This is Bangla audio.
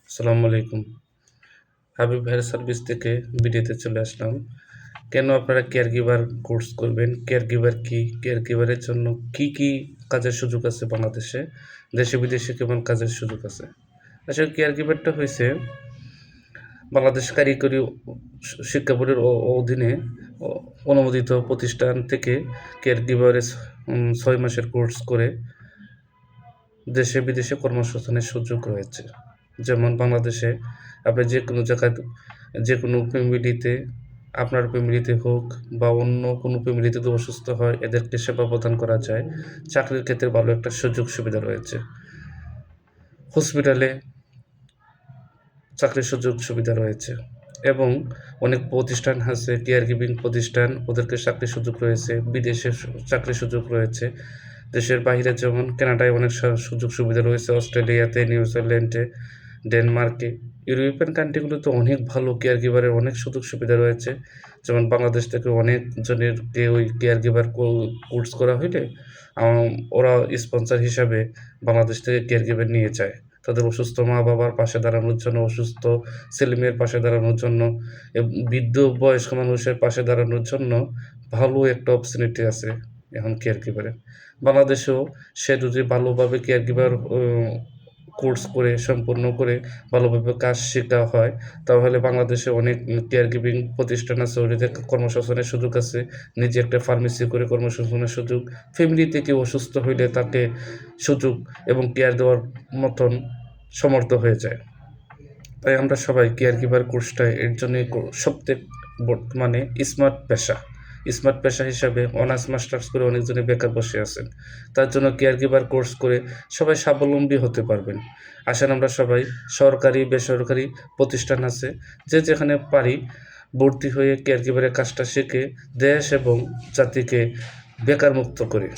আসসালামু আলাইকুম। হাবিব হেয়ার সার্ভিস থেকে ভিডিওতে চলে আসলাম। কেন আপনারা কেয়ার গিভার কোর্স করবেন? কেয়ার গিভার কি? কেয়ার গিভারের জন্য কি কাজের সুযোগ আছে বাংলাদেশে? দেশে বিদেশে কেমন কাজের সুযোগ আছে? আসলে কেয়ার গিভারটা হইছে বাংলাদেশ কারিগরি শিক্ষা বোর্ডের অধীনে অনুমোদিত প্রতিষ্ঠান থেকে কেয়ার গিভারের ৬ মাসের কোর্স করে দেশে বিদেশে কর্মসংস্থানের সুযোগ রয়েছে। যেমন বাংলাদেশে আপনি যে কোনো জায়গায় যে কোনো ফ্যামিলিতে আপনার ফ্যামিলিতে হোক বা অন্য কোনো ফ্যামিলিতে যদি অসুস্থ হয় এদেরকে সেবা প্রদান করা যায়। চাকরির ক্ষেত্রে ভালো একটা সুযোগ সুবিধা রয়েছে। হসপিটালে চাকরির সুযোগ সুবিধা রয়েছে এবং অনেক প্রতিষ্ঠান আছে কেয়ার গিভিং প্রতিষ্ঠান, ওদেরকে চাকরির সুযোগ রয়েছে। বিদেশে চাকরির সুযোগ রয়েছে। দেশের বাইরে যেমন কানাডায় অনেক সুযোগ সুবিধা রয়েছে, অস্ট্রেলিয়াতে, নিউজিল্যান্ডে, ডেনমার্কে। ইউরোপিয়ান কান্ট্রিগুলোতে অনেক ভালো কেয়ার গিভারের অনেক সুযোগ সুবিধা রয়েছে। যেমন বাংলাদেশ থেকে অনেকজনেরকে ওই কেয়ার গিভার কোর্স করা হইলে ওরা স্পন্সর হিসাবে বাংলাদেশ থেকে কেয়ার গিভার নিয়ে যায়। তাদের অসুস্থ মা-বাবার পাশে দাঁড়ানোর জন্য, অসুস্থ ছেলেমেয়ের পাশে দাঁড়ানোর জন্য, বৃদ্ধ বয়স্ক মানুষের পাশে দাঁড়ানোর জন্য ভালো একটা অপরচুনিটি আছে এখন কেয়ার গিভারের। বাংলাদেশেও সে যদি ভালোভাবে কেয়ার গিভার কোর্স করে সম্পূর্ণ করে ভালোভাবে কাজ শেখা হয়, তাহলে বাংলাদেশে অনেক কেয়ার গিভিং প্রতিষ্ঠান আছে, ওদের কর্মসংস্থানের সুযোগ আছে। নিজে একটা ফার্মেসি করে কর্মসংস্থানের সুযোগ, ফ্যামিলি থেকে অসুস্থ হইলে তাকে সুযোগ এবং কেয়ার দেওয়ার মতন সমর্থ হয়ে যায়। তাই আমরা সবাই কেয়ার গিভার কোর্সটা এর জন্যই সবথেকে বর্তমানে স্মার্ট পেশা হিসাবে অনার্স মাস্টার্স করে অনেকজনে বেকার বসে আছেন। তার জন্য কেয়ার গিভার কোর্স করে সবাই স্বাবলম্বী হতে পারবেন। আসেন আমরা সবাই সরকারি বেসরকারি প্রতিষ্ঠান আছে যে যেখানে পারি ভর্তি হয়ে কেয়ার গিভারের কাজটা শিখে দেশ এবং জাতিকে বেকার মুক্ত করি।